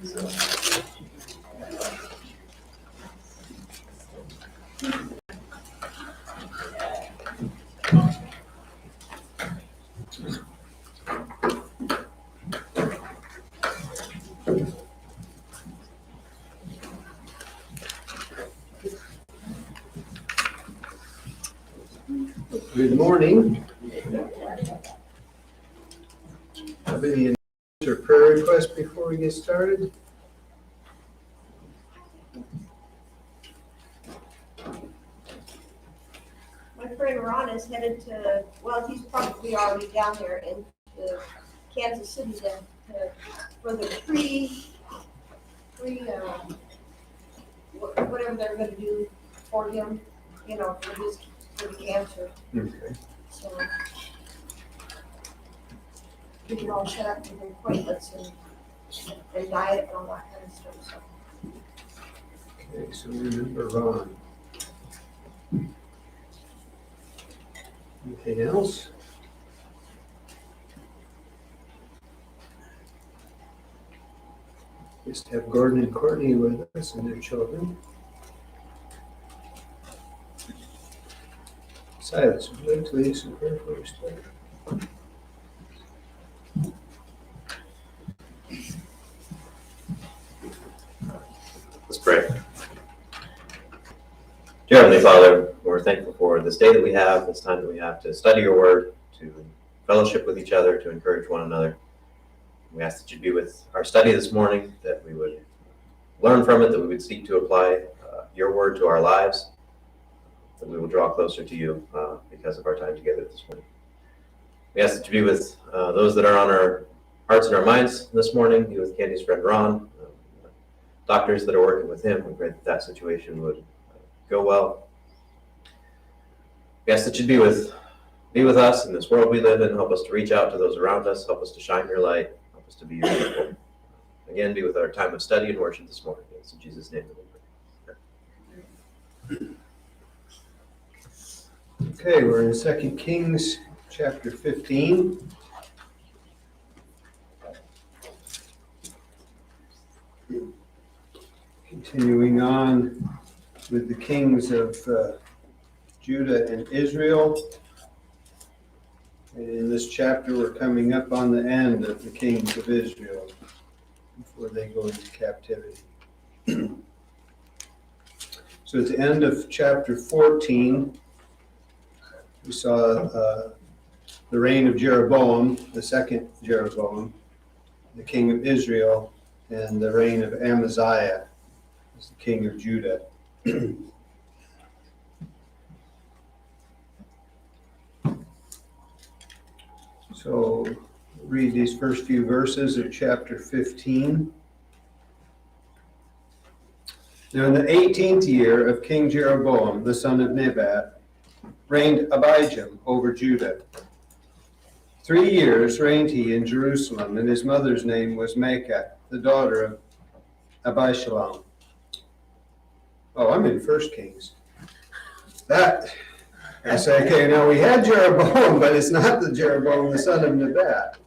Good morning. Have any announcements or prayer requests before we get started? My friend Ron is headed to, well, he's probably already down there in Kansas City for the whatever they're gonna do for him, for the cancer. Okay. So getting all set up for the appointments and diet and all that kind of stuff. So Okay, so remember Ron. Anything else? Just have Gordon and Courtney with us and their children. Silas, would you like to lead us in prayer for us? Let's pray. Dear Heavenly Father, we're thankful for this day that we have, this time that we have to study your word, to fellowship with each other, to encourage one another. We ask that you be with our study this morning, that we would learn from it, that we would seek to apply your word to our lives, that we will draw closer to you because of our time together this morning. We ask that you be with those that are on our hearts and our minds this morning, be with Candy's friend Ron, doctors that are working with him. We pray that that situation would go well. We ask that you be with us in this world we live in. Help us to reach out to those around us. Help us to shine your light. Help us to be your people. Again, be with our time of study and worship this morning. It's in Jesus' name that we pray. Okay, we're in 2 Kings chapter 15. Continuing on with the kings of Judah and Israel. And in this chapter, we're coming up on the end of the kings of Israel before they go into captivity. So at the end of chapter 14, we saw the reign of Jeroboam, the second Jeroboam, the king of Israel, and the reign of Amaziah, as the king of Judah. So read these first few verses of chapter 15. Now in the 18th year of King Jeroboam, the son of Nebat, reigned Abijam over Judah. 3 years reigned he in Jerusalem, and his mother's name was Maacah, the daughter of Abishalom. Oh, I'm in 1 Kings. I say, okay, now we had Jeroboam, but it's not the Jeroboam, the son of Nebat.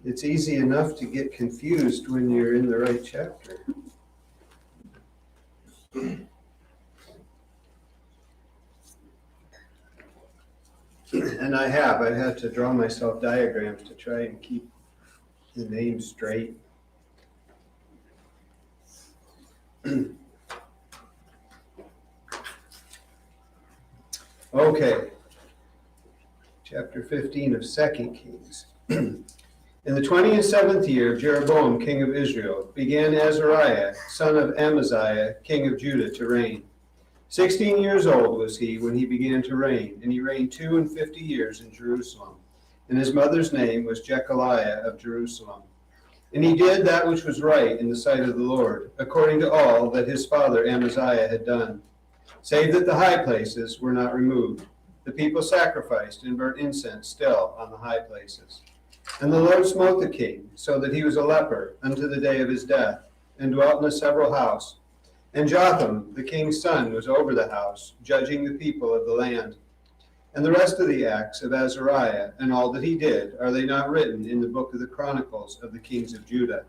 It's easy enough to get confused when you're in the right chapter. And I've had to draw myself diagrams to try and keep the names straight. Okay, chapter 15 of 2 Kings. In the 27th year of Jeroboam, king of Israel, began Azariah, son of Amaziah, king of Judah, to reign. 16 years old was he when he began to reign, and he reigned 52 years in Jerusalem. And his mother's name was Jechaliah of Jerusalem. And he did that which was right in the sight of the Lord, according to all that his father Amaziah had done, save that the high places were not removed. The people sacrificed and burnt incense still on the high places. And the Lord smote the king, so that he was a leper unto the day of his death, and dwelt in a several house. And Jotham, the king's son, was over the house, judging the people of the land. And the rest of the acts of Azariah and all that he did, are they not written in the book of the Chronicles of the kings of Judah?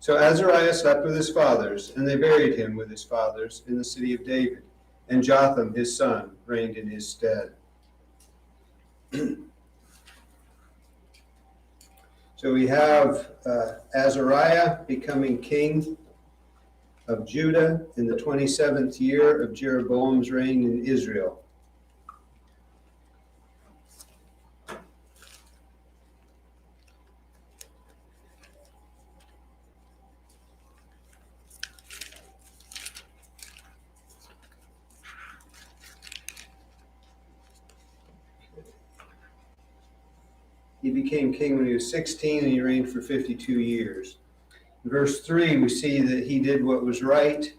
So Azariah slept with his fathers, and they buried him with his fathers in the city of David. And Jotham his son reigned in his stead. So we have Azariah becoming king of Judah in the 27th year of Jeroboam's reign in Israel. He became king when he was 16, and he reigned for 52 years. In verse 3, we see that he did what was right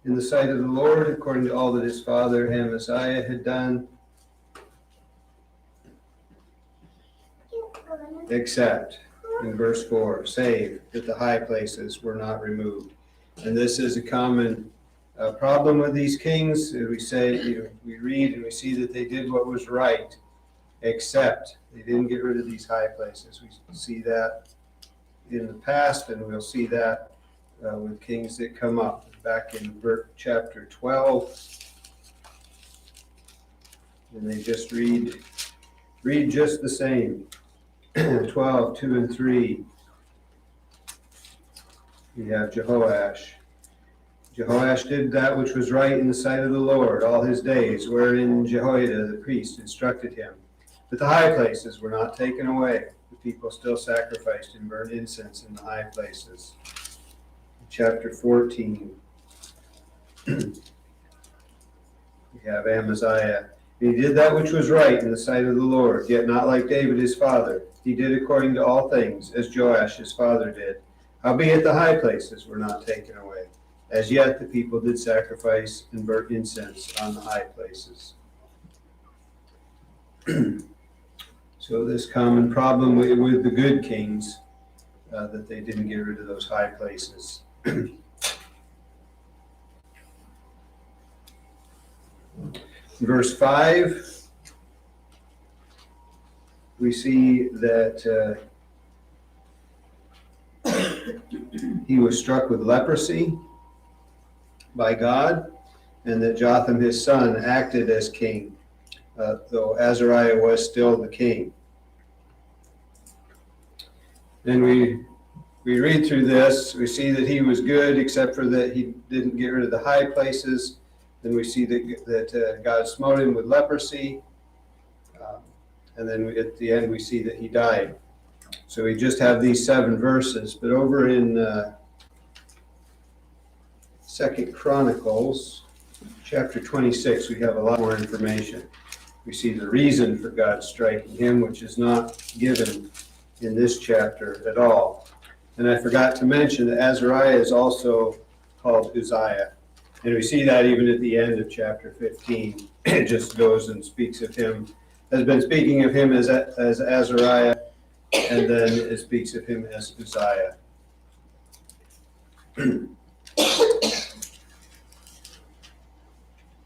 in the sight of the Lord, according to all that his father Amaziah had done, except, in verse 4, save that the high places were not removed. And this is a common problem with these kings. We say, we read and we see that they did what was right, except they didn't get rid of these high places. We see that in the past, and we'll see that with kings that come up. Back in chapter 12, and they just read just the same. 12, 2 and 3. We have Jehoash. Jehoash did that which was right in the sight of the Lord all his days, wherein Jehoiada the priest instructed him. But the high places were not taken away. The people still sacrificed and burned incense in the high places. Chapter 14. We have Amaziah. He did that which was right in the sight of the Lord, yet not like David his father. He did according to all things, as Joash his father did. Howbeit the high places were not taken away. As yet the people did sacrifice and burn incense on the high places. So this common problem with the good kings, that they didn't get rid of those high places. Verse 5, we see that he was struck with leprosy by God, and that Jotham his son acted as king, though Azariah was still the king. And we read through this, we see that he was good, except for that he didn't get rid of the high places. Then we see that God smote him with leprosy. And then at the end we see that he died. So we just have these 7 verses. But over in 2 Chronicles, chapter 26, we have a lot more information. We see the reason for God striking him, which is not given in this chapter at all. And I forgot to mention that Azariah is also called Uzziah. And we see that even at the end of chapter 15. It just goes and speaks of him, has been speaking of him as Azariah, and then it speaks of him as Uzziah.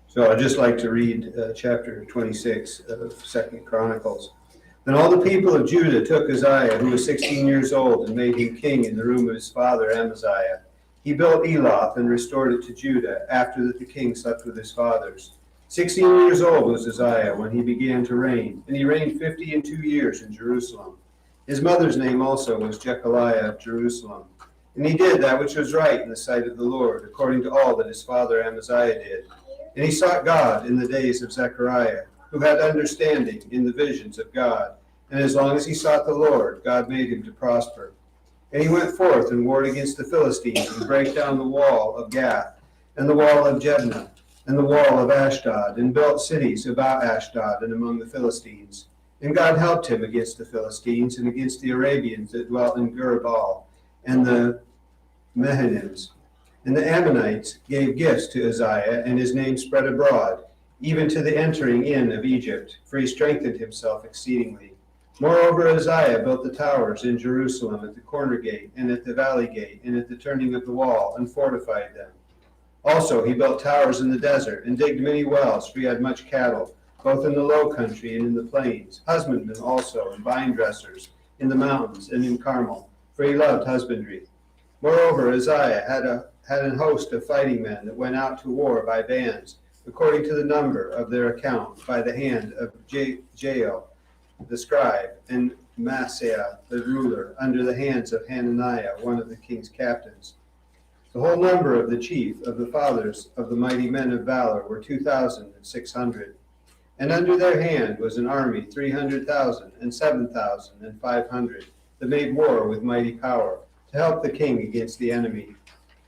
So I'd just like to read chapter 26 of 2 Chronicles. Then all the people of Judah took Uzziah, who was 16 years old, and made him king in the room of his father Amaziah. He built Eloth and restored it to Judah, after that the king slept with his fathers. 16 years old was Uzziah when he began to reign, and he reigned 52 years in Jerusalem. His mother's name also was Jechaliah of Jerusalem. And he did that which was right in the sight of the Lord, according to all that his father Amaziah did. And he sought God in the days of Zachariah, who had understanding in the visions of God. And as long as he sought the Lord, God made him to prosper. And he went forth and warred against the Philistines, and brake down the wall of Gath, and the wall of Jebna, and the wall of Ashdod, and built cities about Ashdod and among the Philistines. And God helped him against the Philistines, and against the Arabians that dwelt in Gurabal, and the Mehanims. And the Ammonites gave gifts to Uzziah, and his name spread abroad, even to the entering in of Egypt, for he strengthened himself exceedingly. Moreover, Uzziah built the towers in Jerusalem at the corner gate, and at the valley gate, and at the turning of the wall, and fortified them. Also he built towers in the desert, and digged many wells, for he had much cattle. both in the low country and in the plains, husbandmen also, and vine dressers, in the mountains and in Carmel, for he loved husbandry. Moreover, Uzziah had an host of fighting men that went out to war by bands, according to the number of their account, by the hand of Jael the scribe, and Maaseiah the ruler, under the hands of Hananiah, one of the king's captains. The whole number of the chief of the fathers of the mighty men of valor were 2,600. And under their hand was an army 300,000 and 7,500 that made war with mighty power to help the king against the enemy.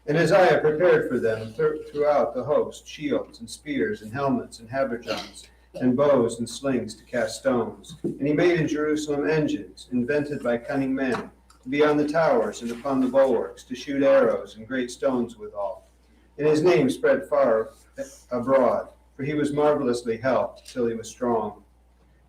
And Uzziah prepared for them throughout the host shields and spears and helmets and habergeons and bows and slings to cast stones. And he made in Jerusalem engines invented by cunning men to be on the towers and upon the bulwarks, to shoot arrows and great stones withal. And his name spread far abroad, for he was marvelously helped till he was strong.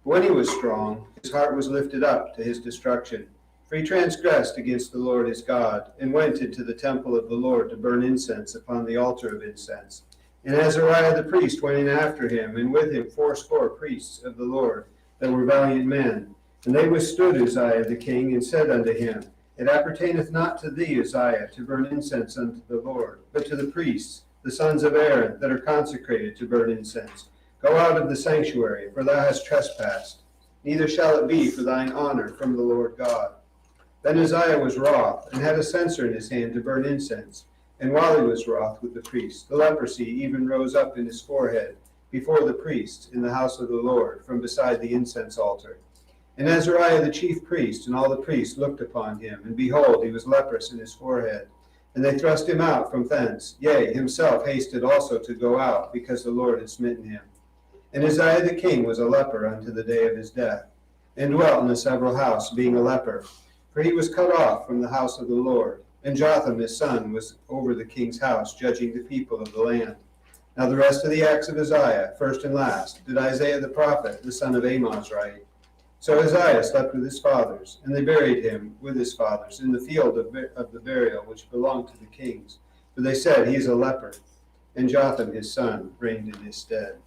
But when he was strong, his heart was lifted up to his destruction. For he transgressed against the Lord his God, and went into the temple of the Lord to burn incense upon the altar of incense. And Azariah the priest went in after him, and with him 80 priests of the Lord that were valiant men. And they withstood Uzziah the king, and said unto him, It appertaineth not to thee, Uzziah, to burn incense unto the Lord, but to the priests, the sons of Aaron, that are consecrated to burn incense. Go out of the sanctuary, for thou hast trespassed. Neither shall it be for thine honor from the Lord God. Then Uzziah was wroth, and had a censer in his hand to burn incense. And while he was wroth with the priests, the leprosy even rose up in his forehead before the priests in the house of the Lord, from beside the incense altar. And Azariah the chief priest and all the priests looked upon him, and behold, he was leprous in his forehead. And they thrust him out from thence. Yea, himself hasted also to go out, because the Lord had smitten him. And Uzziah the king was a leper unto the day of his death, and dwelt in a several house, being a leper. For he was cut off from the house of the Lord. And Jotham his son was over the king's house, judging the people of the land. Now the rest of the acts of Uzziah, first and last, did Isaiah the prophet, the son of Amos, write. So Uzziah slept with his fathers, and they buried him with his fathers in the field of the burial which belonged to the kings. For they said, He is a leper. And Jotham his son reigned in his stead.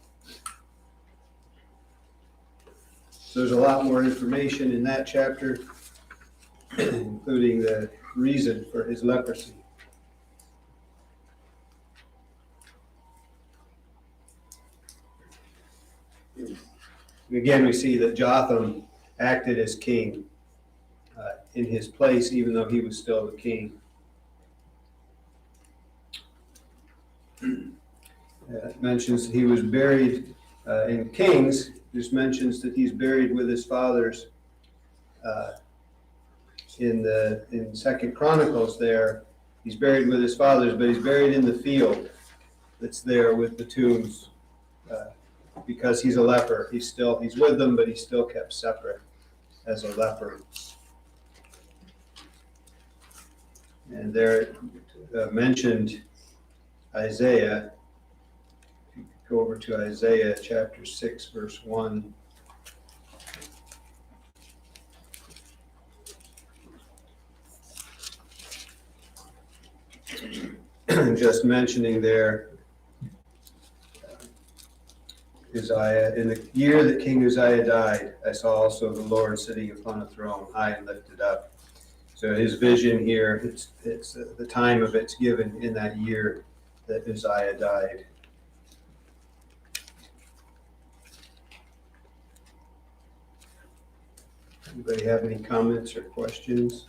So there's a lot more information in that chapter, including the reason for his leprosy. Again, we see that Jotham acted as king in his place, even though he was still the king. It mentions that he was buried in Kings. Just mentions that he's buried with his fathers in Second Chronicles. There, he's buried with his fathers, but he's buried in the field that's there with the tombs. Because he's a leper, he's with them, but he's still kept separate as a leper. And there mentioned Isaiah. If you could go over to Isaiah chapter 6, verse 1. Just mentioning there, Uzziah, in the year that King Uzziah died, I saw also the Lord sitting upon a throne, high and lifted up. So his vision here, it's the time of it's given in that year that Uzziah died. Anybody have any comments or questions?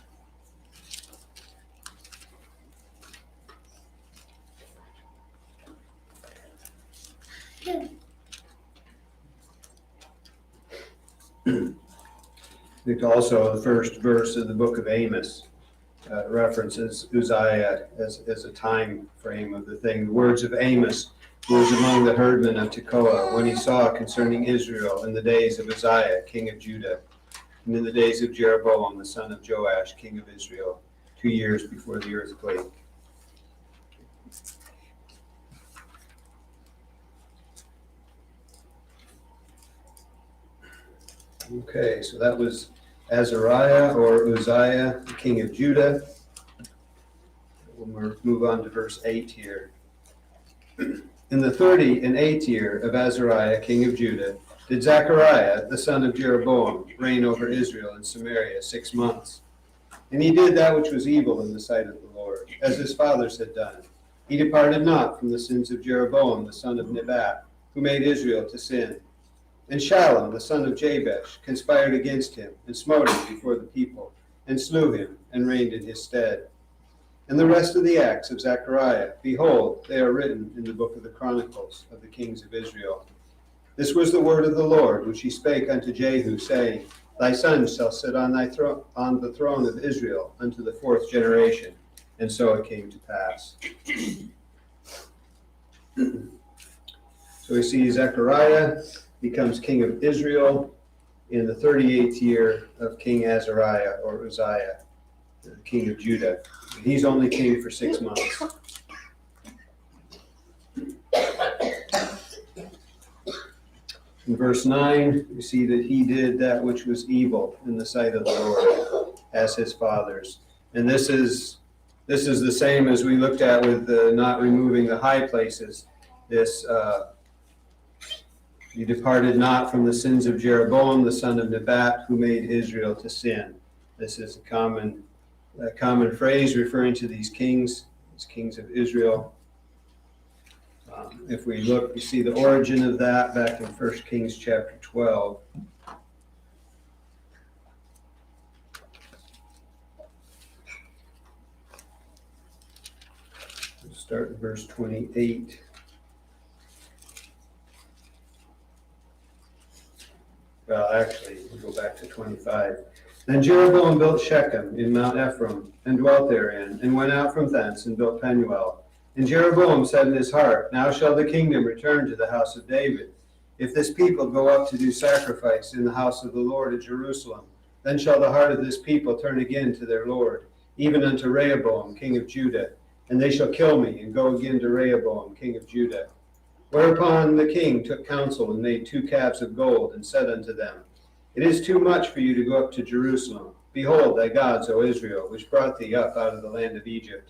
I think also the first verse of the book of Amos references Uzziah as a time frame of the thing. The words of Amos, who was among the herdmen of Tekoa, when he saw concerning Israel in the days of Uzziah, king of Judah, and in the days of Jeroboam, the son of Joash, king of Israel, 2 years before the earthquake. Okay, so that was Azariah or Uzziah, the king of Judah. We'll move on to verse 8 here. In the 38th year of Azariah, king of Judah, did Zachariah, the son of Jeroboam, reign over Israel and Samaria 6 months. And he did that which was evil in the sight of the Lord, as his fathers had done. He departed not from the sins of Jeroboam, the son of Nebat, who made Israel to sin. And Shalom, the son of Jabesh, conspired against him, and smote him before the people, and slew him, and reigned in his stead. And the rest of the acts of Zechariah, behold, they are written in the book of the Chronicles of the kings of Israel. This was the word of the Lord, which he spake unto Jehu, saying, Thy son shall sit on the throne of Israel unto the 4th generation. And so it came to pass. So we see Zechariah becomes king of Israel in the 38th year of King Azariah, or Uzziah, the king of Judah. He's only king for 6 months. In verse 9, we see that he did that which was evil in the sight of the Lord, as his fathers. And this is the same as we looked at with not removing the high places. He departed not from the sins of Jeroboam, the son of Nebat, who made Israel to sin. This is a common phrase referring to these kings of Israel. If we look, we see the origin of that back in 1 Kings chapter 12. We'll start in verse 28. Well, actually, we'll go back to 25. Then Jeroboam built Shechem in Mount Ephraim, and dwelt therein, and went out from thence, and built Penuel. And Jeroboam said in his heart, Now shall the kingdom return to the house of David. If this people go up to do sacrifice in the house of the Lord at Jerusalem, then shall the heart of this people turn again to their Lord, even unto Rehoboam, king of Judah. And they shall kill me, and go again to Rehoboam, king of Judah. Whereupon the king took counsel, and made 2 calves of gold, and said unto them, It is too much for you to go up to Jerusalem. Behold thy gods, O Israel, which brought thee up out of the land of Egypt.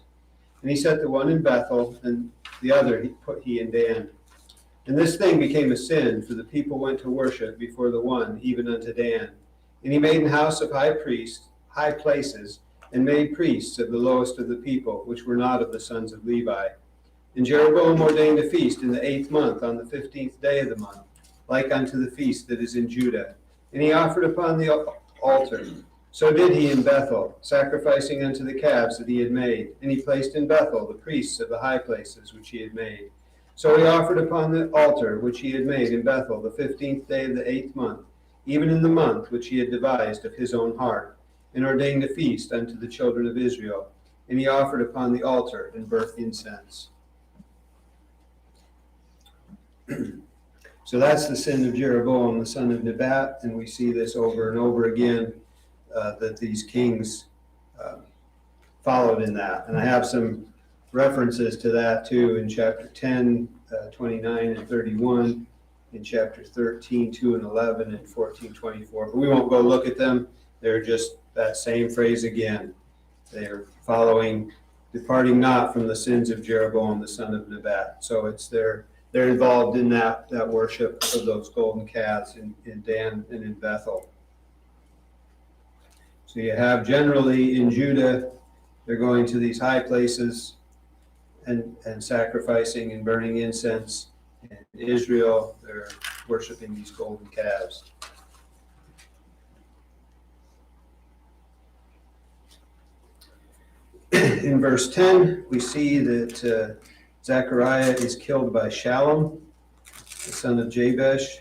And he set the one in Bethel, and the other he in Dan. And this thing became a sin, for the people went to worship before the one, even unto Dan. And he made an house of high places, and made priests of the lowest of the people, which were not of the sons of Levi. And Jeroboam ordained a feast in the 8th month, on the 15th day of the month, like unto the feast that is in Judah. And he offered upon the altar. So did he in Bethel, sacrificing unto the calves that he had made. And he placed in Bethel the priests of the high places which he had made. So he offered upon the altar which he had made in Bethel the 15th day of the 8th month, even in the month which he had devised of his own heart, and ordained a feast unto the children of Israel. And he offered upon the altar and burnt incense. So that's the sin of Jeroboam, the son of Nebat, and we see this over and over again, that these kings followed in that. And I have some references to that too in chapter 10, 29 and 31, in chapter 13, 2 and 11, and 14, 24. But we won't go look at them. They're just that same phrase again. They're following, departing not from the sins of Jeroboam, the son of Nebat. So it's they're involved in that worship of those golden calves in Dan and in Bethel. So you have generally in Judah, they're going to these high places and sacrificing and burning incense. In Israel, they're worshiping these golden calves. In verse 10, we see that Zachariah is killed by Shalom, the son of Jabesh,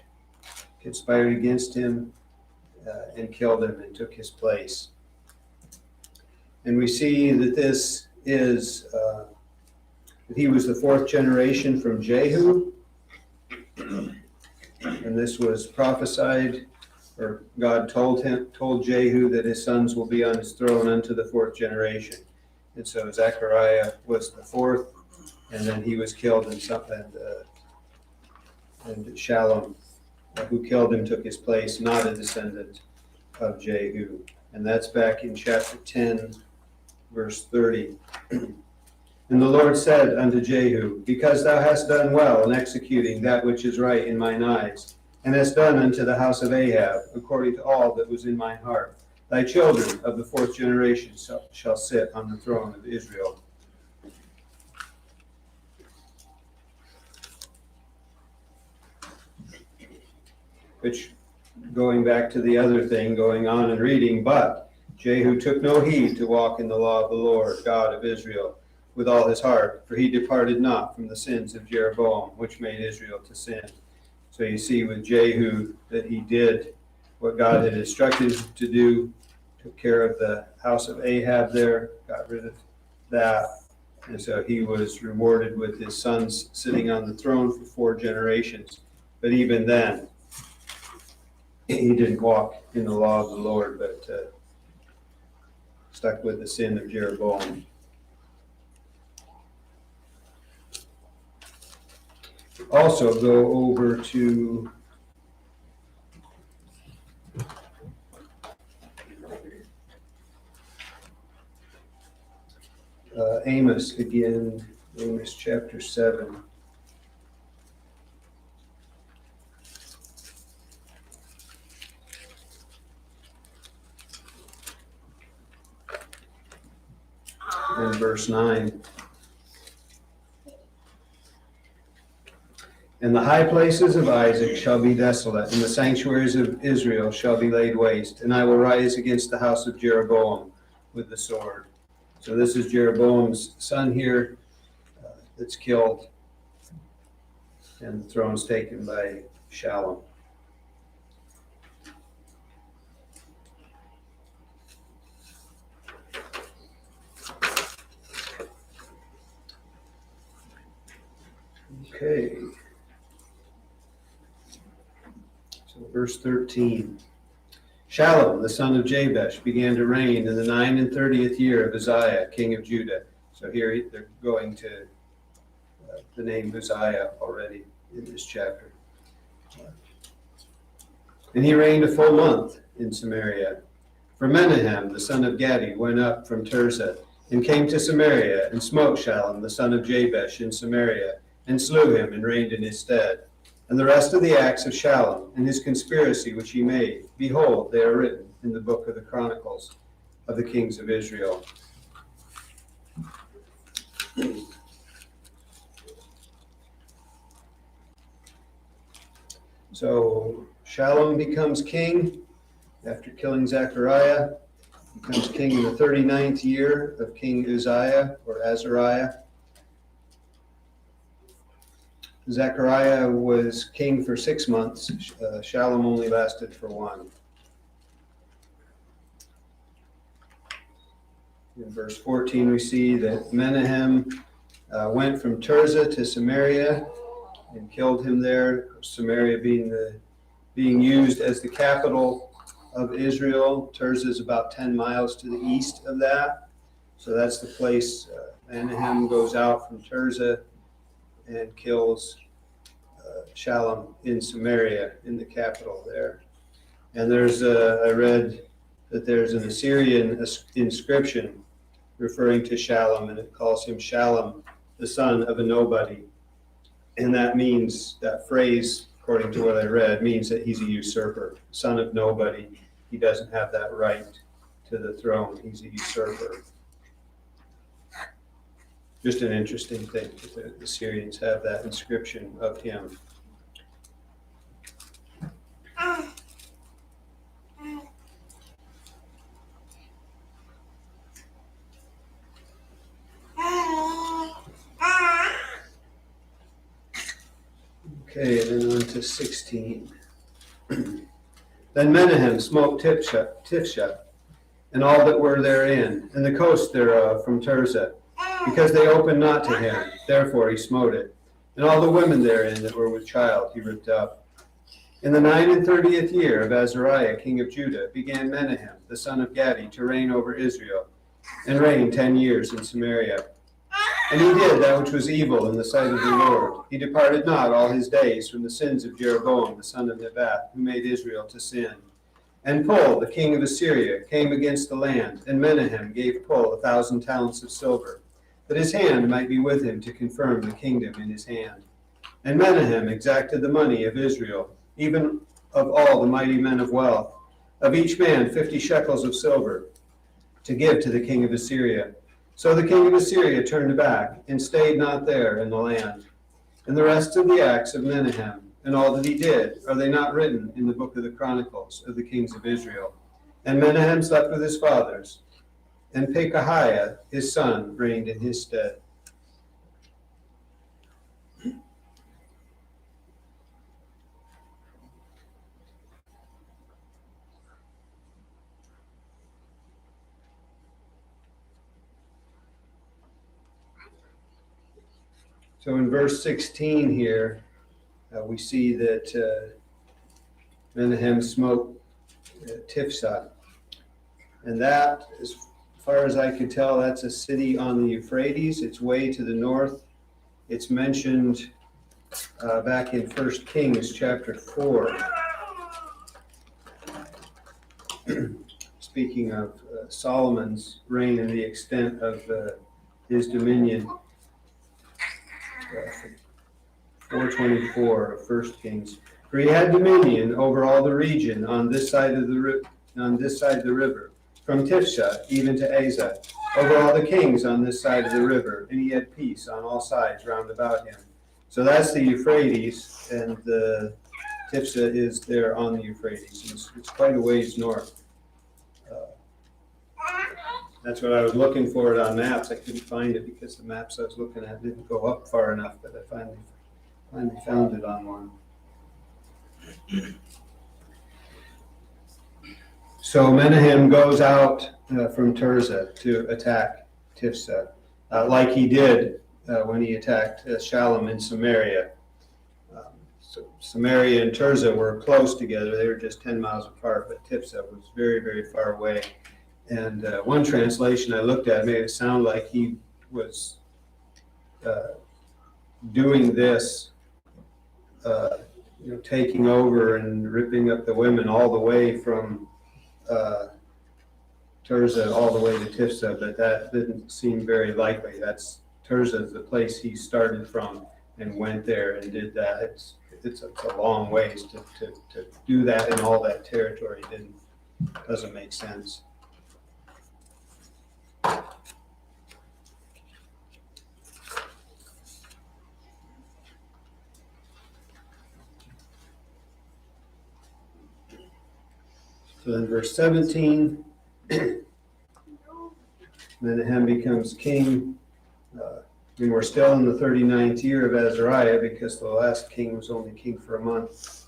conspired against him and killed him and took his place. And we see that this is, that he was the 4th generation from Jehu, and this was prophesied, or God told Jehu that his sons will be on his throne unto the 4th generation. And so Zechariah was the 4th, and then he was killed, and Shalom, who killed him, took his place, not a descendant of Jehu. And that's back in chapter 10, verse 30. And the Lord said unto Jehu, Because thou hast done well in executing that which is right in mine eyes, and hast done unto the house of Ahab, according to all that was in my heart. Thy children of the fourth generation shall sit on the throne of Israel. Which, going back to the other thing, going on and reading, but Jehu took no heed to walk in the law of the Lord, God of Israel, with all his heart, for he departed not from the sins of Jeroboam, which made Israel to sin. So you see with Jehu that he did what God had instructed him to do, took care of the house of Ahab there, got rid of that, and so he was rewarded with his sons sitting on the throne for 4 generations. But even then, he didn't walk in the law of the Lord, but stuck with the sin of Jeroboam. Also go over to Amos again, Amos chapter 7. In verse 9. And the high places of Isaac shall be desolate, and the sanctuaries of Israel shall be laid waste, and I will rise against the house of Jeroboam with the sword. So this is Jeroboam's son here that's killed, and the throne's taken by Shalom. Okay. So verse 13. Shalom, the son of Jabesh, began to reign in the 39th year of Uzziah, king of Judah. So here they're going to the name Uzziah already in this chapter. And he reigned a full month in Samaria. For Menahem, the son of Gadi, went up from Tirzah, and came to Samaria, and smote Shalom, the son of Jabesh, in Samaria, and slew him, and reigned in his stead. And the rest of the acts of Shalom, and his conspiracy which he made, behold, they are written in the book of the Chronicles of the kings of Israel. So Shalom becomes king after killing Zachariah, becomes king in the 39th year of King Uzziah or Azariah. Zechariah was king for 6 months. Shalom only lasted for 1. In verse 14, we see that Menahem went from Tirzah to Samaria and killed him there. Samaria being used as the capital of Israel. Tirzah is about 10 miles to the east of that. So that's the place Menahem goes out from Tirzah and kills Shalom in Samaria, in the capital there. And there's I read that there's an Assyrian inscription referring to Shalom, and it calls him Shalom, the son of a nobody. And that means, that phrase, according to what I read, means that he's a usurper, son of nobody. He doesn't have that right to the throne. He's a usurper. Just an interesting thing that the Assyrians have that inscription of him. Okay, and then on to 16. Then Menahem smote Tifsha, and all that were therein, and the coast thereof from Tirzah, because they opened not to him. Therefore he smote it. And all the women therein that were with child he ripped up. In the 39th year of Azariah, king of Judah, began Menahem, the son of Gadi, to reign over Israel, and reigned 10 years in Samaria. And he did that which was evil in the sight of the Lord. He departed not all his days from the sins of Jeroboam, the son of Nebat, who made Israel to sin. And Pul, the king of Assyria, came against the land, and Menahem gave Pul 1,000 talents of silver, that his hand might be with him to confirm the kingdom in his hand. And Menahem exacted the money of Israel, even of all the mighty men of wealth, of each man 50 shekels of silver, to give to the king of Assyria. So the king of Assyria turned back, and stayed not there in the land. And the rest of the acts of Menahem, and all that he did, are they not written in the book of the Chronicles of the kings of Israel? And Menahem slept with his fathers, and Pekahiah his son reigned in his stead. So in verse 16 here, we see that Menahem smote Tifsah. And that, as far as I can tell, that's a city on the Euphrates. It's way to the north. It's mentioned back in 1 Kings chapter 4. Speaking of Solomon's reign and the extent of his dominion. 4:24 of 1 Kings. For he had dominion over all the region on this side of the river, from Tifsah even to Azah, over all the kings on this side of the river, and he had peace on all sides round about him. So that's the Euphrates, and the Tifsah is there on the Euphrates. It's quite a ways north. That's what I was looking for it on maps. I couldn't find it because the maps I was looking at didn't go up far enough, but I finally found it on one. So Menahem goes out from Tirzah to attack Tifsah, like he did when he attacked Shalom in Samaria. So Samaria and Tirzah were close together. They were just 10 miles apart, but Tifsah was very, very far away. And one translation I looked at made it sound like he was doing this, taking over and ripping up the women all the way from Tirzah all the way to Tifsah, but that didn't seem very likely. Tirzah is the place he started from and went there and did that. It's a long ways to do that in all that territory. Doesn't make sense. So then verse 17, Menahem becomes king. And we're still in the 39th year of Azariah because the last king was only king for a month.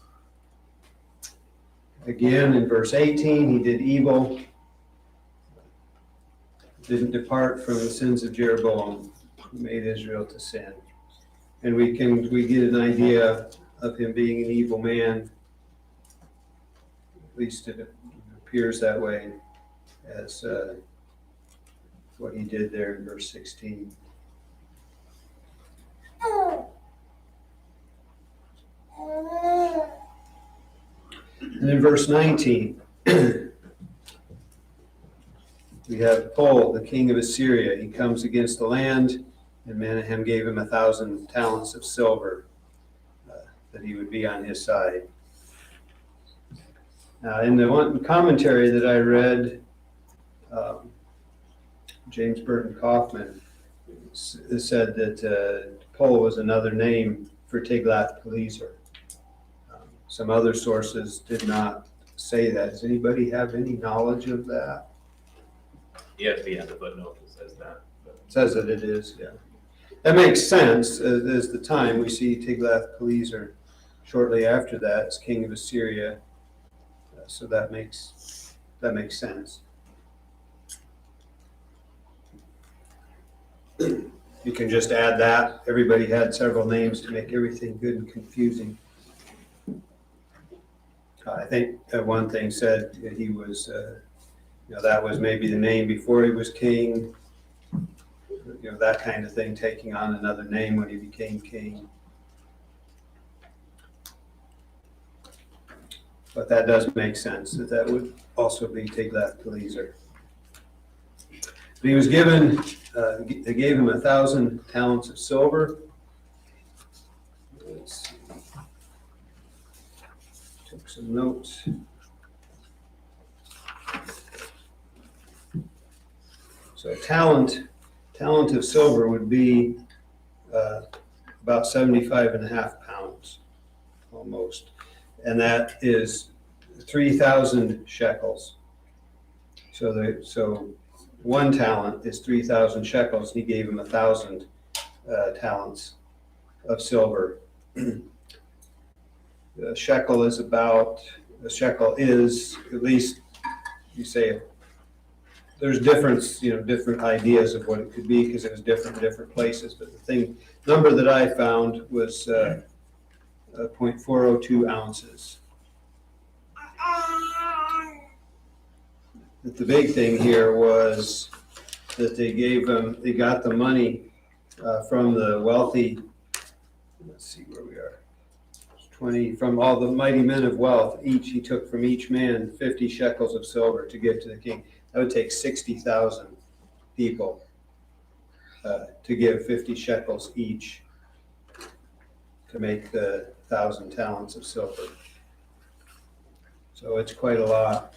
Again, in verse 18, he did evil, didn't depart from the sins of Jeroboam, who made Israel to sin. And we get an idea of him being an evil man. At least it appears that way as what he did there in verse 16. And in verse 19, we have Pul, the king of Assyria. He comes against the land, and Menahem gave him 1,000 talents of silver that he would be on his side. In the one commentary that I read, James Burton Kaufman said that Pul was another name for Tiglath-Pileser. Some other sources did not say that. Does anybody have any knowledge of that? Yeah, the footnote that says that. It says that it is, yeah. That makes sense. As the time we see Tiglath-Pileser shortly after that as king of Assyria. So that makes sense. You can just add that. Everybody had several names to make everything good and confusing. I think one thing said that he was, that was maybe the name before he was king. That kind of thing, taking on another name when he became king. But that does make sense, that would also be Tiglath-Pileser. But he was given, they gave him 1,000 talents of silver. Let's see. some notes. So talent of silver would be about 75.5 pounds, almost. And that is 3,000 shekels. So one talent is 3,000 shekels. He gave him 1,000 talents of silver. A shekel is, at least you say, there's different ideas of what it could be because it was different in different places. But the number that I found was 0.402 ounces. But the big thing here was that they got the money from the wealthy, let's see where we are, 20, from all the mighty men of wealth. He took from each man 50 shekels of silver to give to the king. That would take 60,000 people to give 50 shekels each to make the 1,000 talents of silver. So it's quite a lot.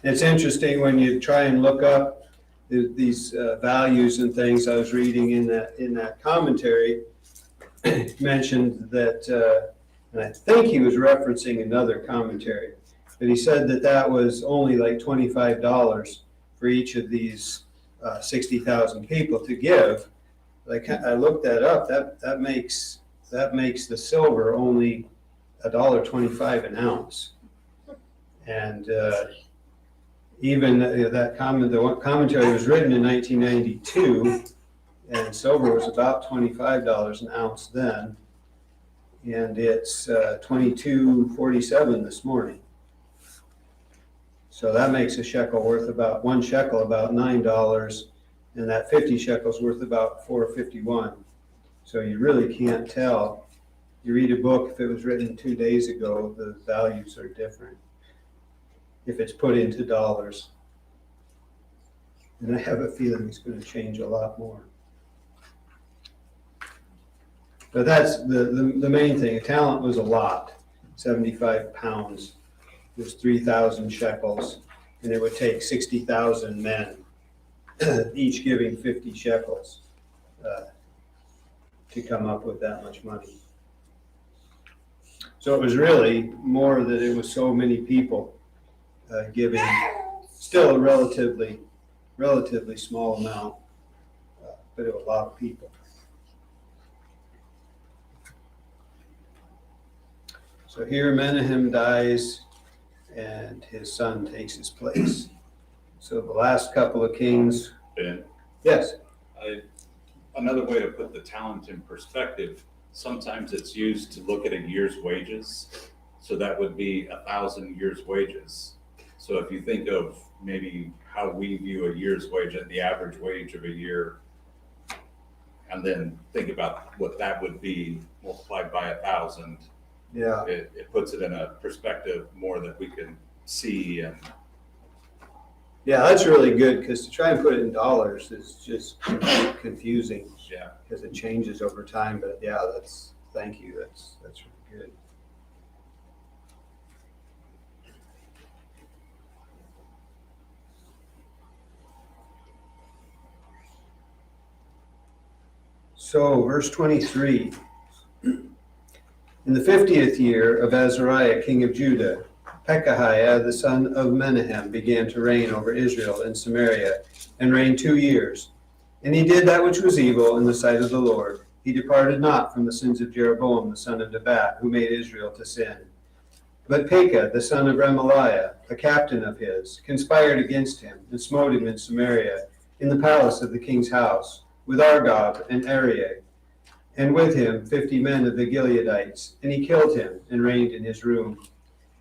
It's interesting when you try and look up these values and things. I was reading in that commentary, mentioned that, and I think he was referencing another commentary, but he said that was only like $25 for each of these 60,000 people to give. Like, I looked that up. That makes the silver only $1.25 an ounce. And even the commentary was written in 1992, and silver was about $25 an ounce then, and it's $22.47 this morning. So that makes a shekel worth about $9, and that 50 shekels worth about $4.51. So you really can't tell. You read a book, if it was written 2 days ago, the values are different if it's put into dollars. And I have a feeling it's going to change a lot more. But that's the main thing. A talent was a lot. 75 pounds was 3,000 shekels, and it would take 60,000 men, each giving 50 shekels, to come up with that much money. So it was really more that it was so many people giving, still a relatively small amount, but it was a lot of people. So here Menahem dies, and his son takes his place. So the last couple of kings. Ben, Yes. another way to put the talent in perspective, sometimes it's used to look at a year's wages. So that would be 1,000 years' wages. So if you think of maybe how we view a year's wage at the average wage of a year, and then think about what that would be multiplied by 1,000, Yeah. it puts it in a perspective more that we can see. And Yeah, that's really good, because to try and put it in dollars is just confusing yeah, because it changes over time. But yeah, thank you. That's really good. So, verse 23. In the 50th year of Azariah, king of Judah, Pekahiah, the son of Menahem, began to reign over Israel in Samaria, and reigned 2 years. And he did that which was evil in the sight of the Lord. He departed not from the sins of Jeroboam, the son of Nebat, who made Israel to sin. But Pekah, the son of Remaliah, a captain of his, conspired against him, and smote him in Samaria, in the palace of the king's house, with Argob and Arieh, and with him 50 men of the Gileadites. And he killed him, and reigned in his room.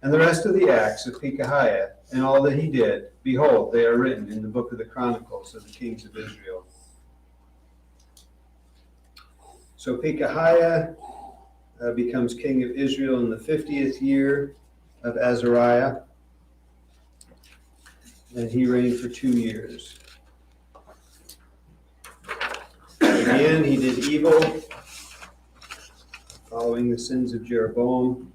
And the rest of the acts of Pekahiah, and all that he did, behold, they are written in the book of the Chronicles of the kings of Israel. So Pekahiah becomes king of Israel in the 50th year of Azariah, and he reigned for 2 years. Again, he did evil, following the sins of Jeroboam.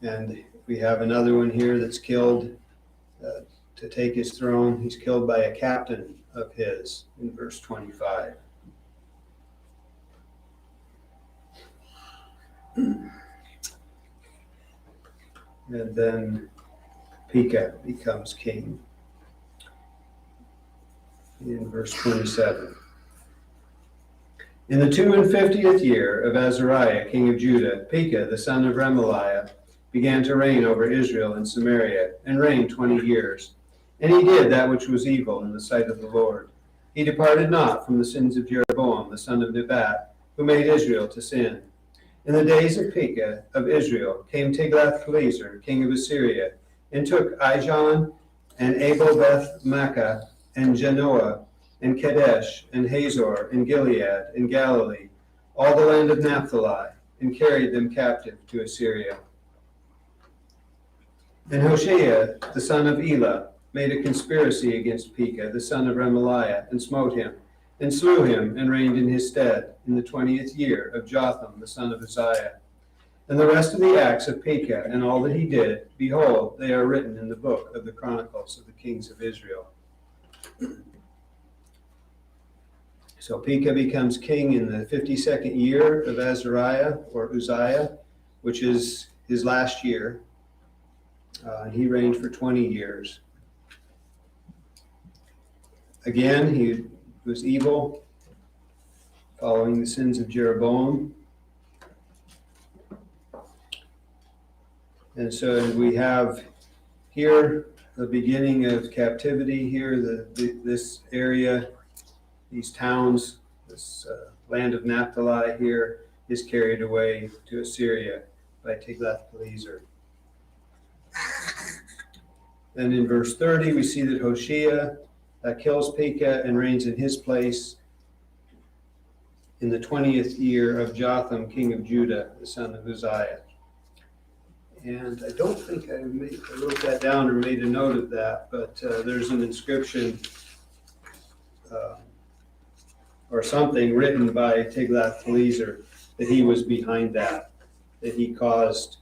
And we have another one here that's killed to take his throne. He's killed by a captain of his in verse 25. And then Pekah becomes king in verse 27. In the 52nd year of Azariah, king of Judah, Pekah, the son of Remaliah, began to reign over Israel and Samaria, and reigned 20 years. And he did that which was evil in the sight of the Lord. He departed not from the sins of Jeroboam, the son of Nebat, who made Israel to sin. In the days of Pekah of Israel came Tiglath-Pileser, king of Assyria, and took Ijon, and Abel-Beth-Maachah, and Genoa, and Kadesh, and Hazor, and Gilead, and Galilee, all the land of Naphtali, and carried them captive to Assyria. And Hoshea, the son of Elah, made a conspiracy against Pekah, the son of Remaliah, and smote him, and slew him, and reigned in his stead, in the 20th year of Jotham, the son of Uzziah. And the rest of the acts of Pekah, and all that he did, behold, they are written in the book of the Chronicles of the kings of Israel. So Pekah becomes king in the 52nd year of Azariah, or Uzziah, which is his last year. And he reigned for 20 years. Again, he was evil, following the sins of Jeroboam. And so we have here the beginning of captivity here, this area, these towns, this land of Naphtali here is carried away to Assyria by Tiglath-Pileser. Then in verse 30, we see that Hoshea kills Pekah and reigns in his place in the 20th year of Jotham, king of Judah, the son of Uzziah. And I don't think I wrote that down or made a note of that, but there's an inscription or something written by Tiglath-Pileser that he was behind that he caused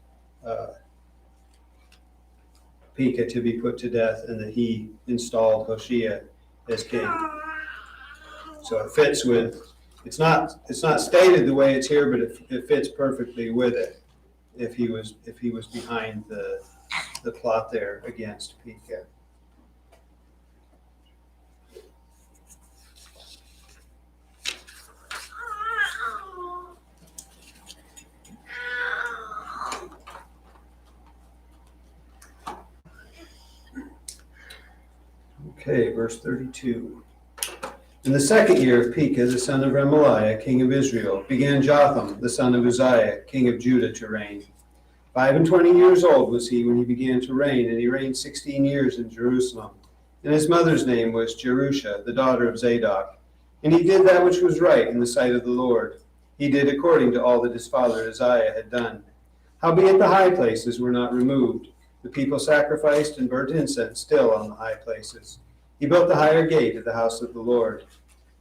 Pekah to be put to death, and that he installed Hoshea as king. So it fits with, it's not stated the way it's here, but it fits perfectly with it. If he was behind the plot there against Pekah. Okay, verse 32. In the 2nd year of Pekah, the son of Remaliah, king of Israel, began Jotham, the son of Uzziah, king of Judah, to reign. 25 years old was he when he began to reign, and he reigned 16 years in Jerusalem. And his mother's name was Jerusha, the daughter of Zadok. And he did that which was right in the sight of the Lord. He did according to all that his father Uzziah had done. Howbeit the high places were not removed. The people sacrificed and burnt incense still on the high places. He built the higher gate of the house of the Lord.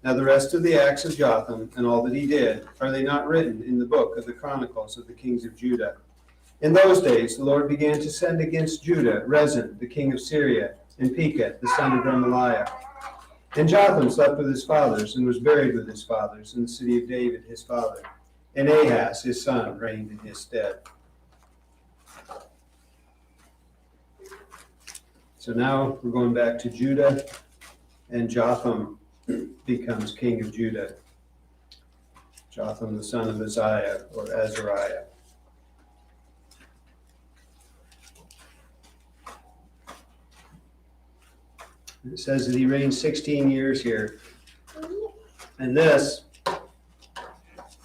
Now the rest of the acts of Jotham and all that he did, are they not written in the book of the Chronicles of the kings of Judah? In those days the Lord began to send against Judah Rezin, the king of Syria, and Pekah, the son of Remaliah. And Jotham slept with his fathers, and was buried with his fathers in the city of David his father. And Ahaz his son reigned in his stead. So now we're going back to Judah, and Jotham becomes king of Judah. Jotham, the son of Uzziah, or Azariah. It says that he reigned 16 years here. And this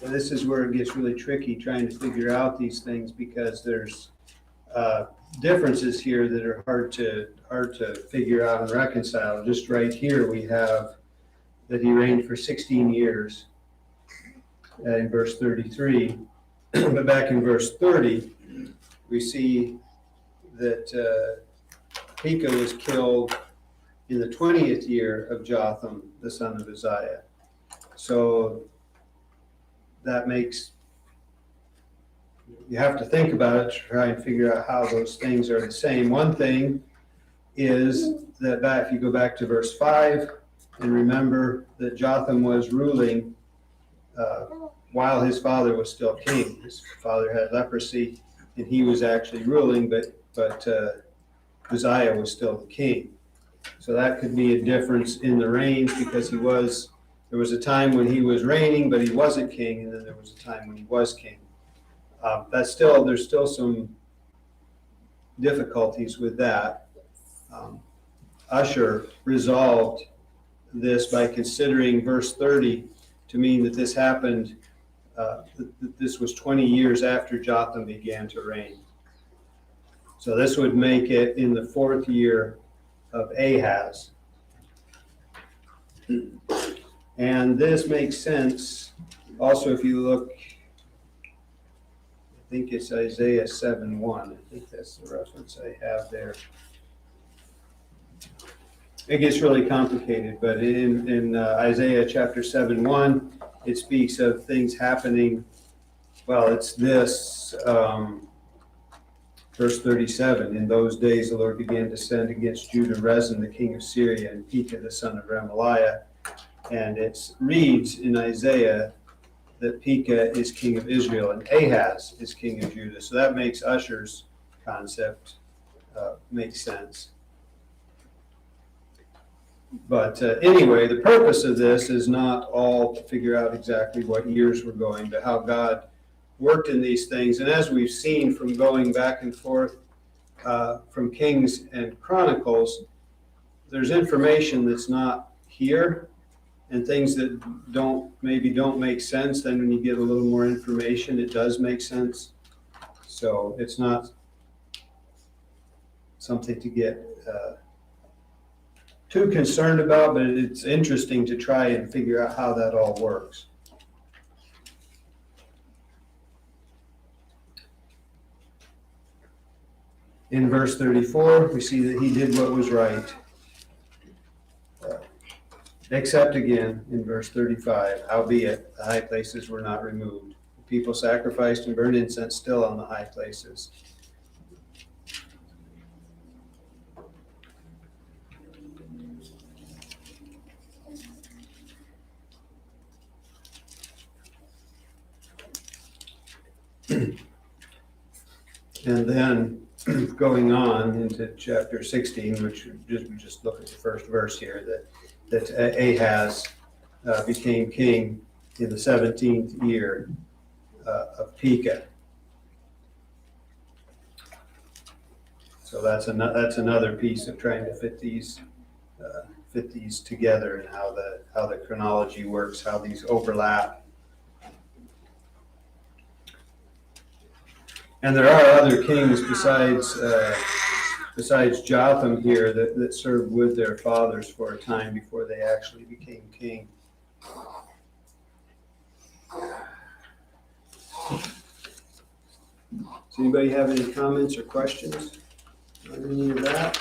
is where it gets really tricky trying to figure out these things, because there's differences here that are hard to figure out and reconcile. Just right here we have that he reigned for 16 years in verse 33. But back in verse 30, we see that Pekah was killed in the 20th year of Jotham, the son of Uzziah. So that makes you have to think about it to try and figure out how those things are the same. One thing is that if you go back to verse 5 and remember that Jotham was ruling while his father was still king. His father had leprosy and he was actually ruling, but Uzziah was still the king. So that could be a difference in the reigns because there was a time when he was reigning, but he wasn't king, and then there was a time when he was king. There's still some difficulties with that. Usher resolved this by considering verse 30 to mean that this happened, that this was 20 years after Jotham began to reign. So this would make it in the 4th year of Ahaz. And this makes sense also if you look, I think it's Isaiah 7:1. I think that's the reference I have there. It gets really complicated, but in Isaiah chapter 7:1, it speaks of things happening. Well, it's this, verse 37. In those days, the Lord began to send against Judah Rezin, the king of Syria, and Pekah, the son of Remaliah. And it reads in Isaiah that Pekah is king of Israel and Ahaz is king of Judah. So that makes Usher's concept make sense. But anyway, the purpose of this is not all to figure out exactly what years we're going, but how God worked in these things. And as we've seen from going back and forth from Kings and Chronicles, there's information that's not here and things that maybe don't make sense. Then when you get a little more information, it does make sense. So it's not something to get too concerned about, but it's interesting to try and figure out how that all works. In verse 34, we see that he did what was right. Except again, in verse 35, howbeit the high places were not removed. The people sacrificed and burned incense still on the high places. And then going on into chapter 16, which just look at the first verse here, that Ahaz became king in the 17th year of Pekah. So that's another piece of trying to fit these together and how the chronology works, how these overlap. And there are other kings besides Jotham here that served with their fathers for a time before they actually became king. Does anybody have any comments or questions on any of that?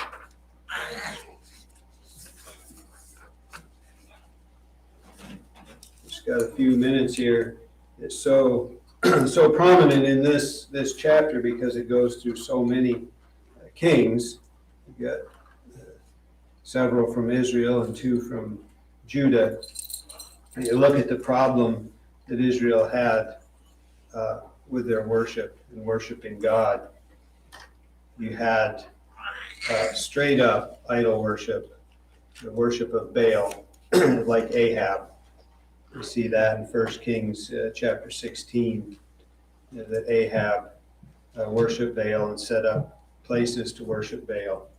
Just got a few minutes here. It's so prominent in this chapter because it goes through so many kings. You've got several from Israel and 2 from Judah. And you look at the problem that Israel had with their worship and worshiping God. You had straight up idol worship, the worship of Baal, like Ahab. We see that in 1 Kings chapter 16, that Ahab worshiped Baal and set up places to worship Baal.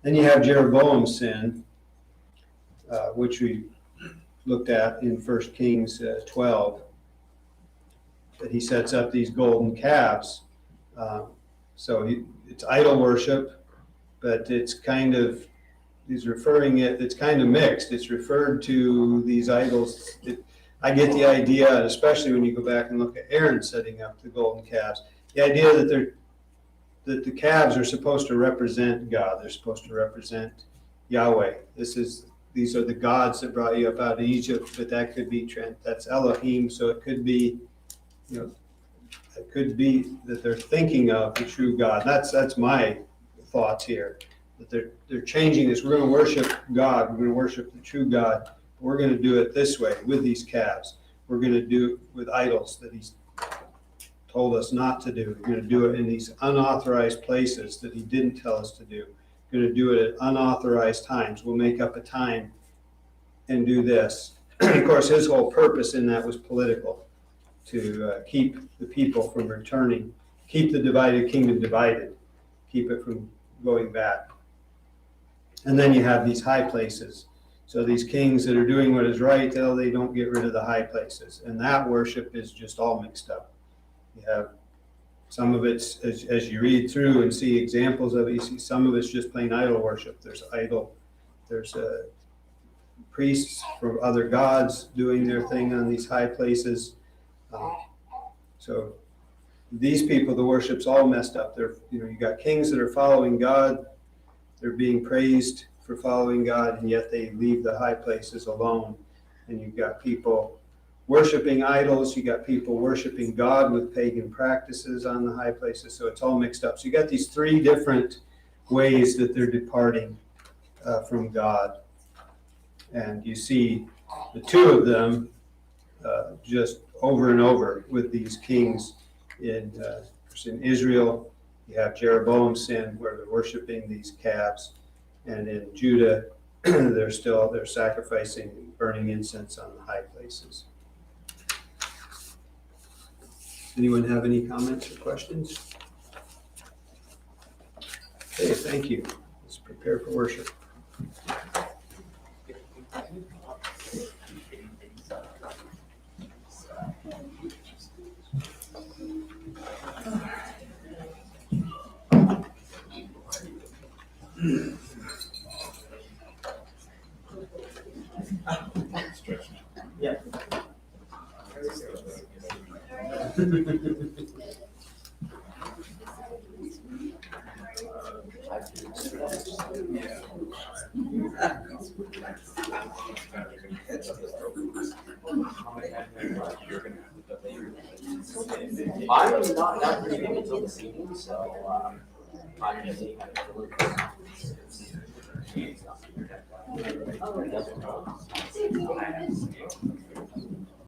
Then you have Jeroboam's sin, which we looked at in 1 Kings 12, that he sets up these golden calves. It's idol worship, but it's kind of it's kind of mixed. It's referred to these idols. I get the idea, especially when you go back and look at Aaron setting up the golden calves, the idea that the calves are supposed to represent God. They're supposed to represent Yahweh. These are the gods that brought you up out of Egypt, but that could be that's Elohim, so it could be, It could be that they're thinking of the true God. That's my thoughts here. That they're changing this. We're going to worship God. We're going to worship the true God. We're going to do it this way with these calves. We're going to do it with idols that He's told us not to do. We're going to do it in these unauthorized places that He didn't tell us to do. We're going to do it at unauthorized times. We'll make up a time and do this. And of course, His whole purpose in that was political, to keep the people from returning, keep the divided kingdom divided, keep it from going back. And then you have these high places. So these kings that are doing what is right, they don't get rid of the high places. And that worship is just all mixed up. You have some of it's, as you read through and see examples of it, you see some of it's just plain idol worship. There's priests from other gods doing their thing on these high places. So these people, the worship's all messed up. You got kings that are following God. They're being praised for following God, and yet they leave the high places alone. And you've got people worshiping idols. You got people worshiping God with pagan practices on the high places. So it's all mixed up. So you got these three different ways that they're departing from God. And you see the two of them just over and over with these kings in Israel. You have Jeroboam's sin, where they're worshiping these calves, and in Judah, they're sacrificing and burning incense on the high places. Anyone have any comments or questions? Okay, thank you. Let's prepare for worship. Yeah. I'm not done reading until this evening, so I'm just seeing how to do it.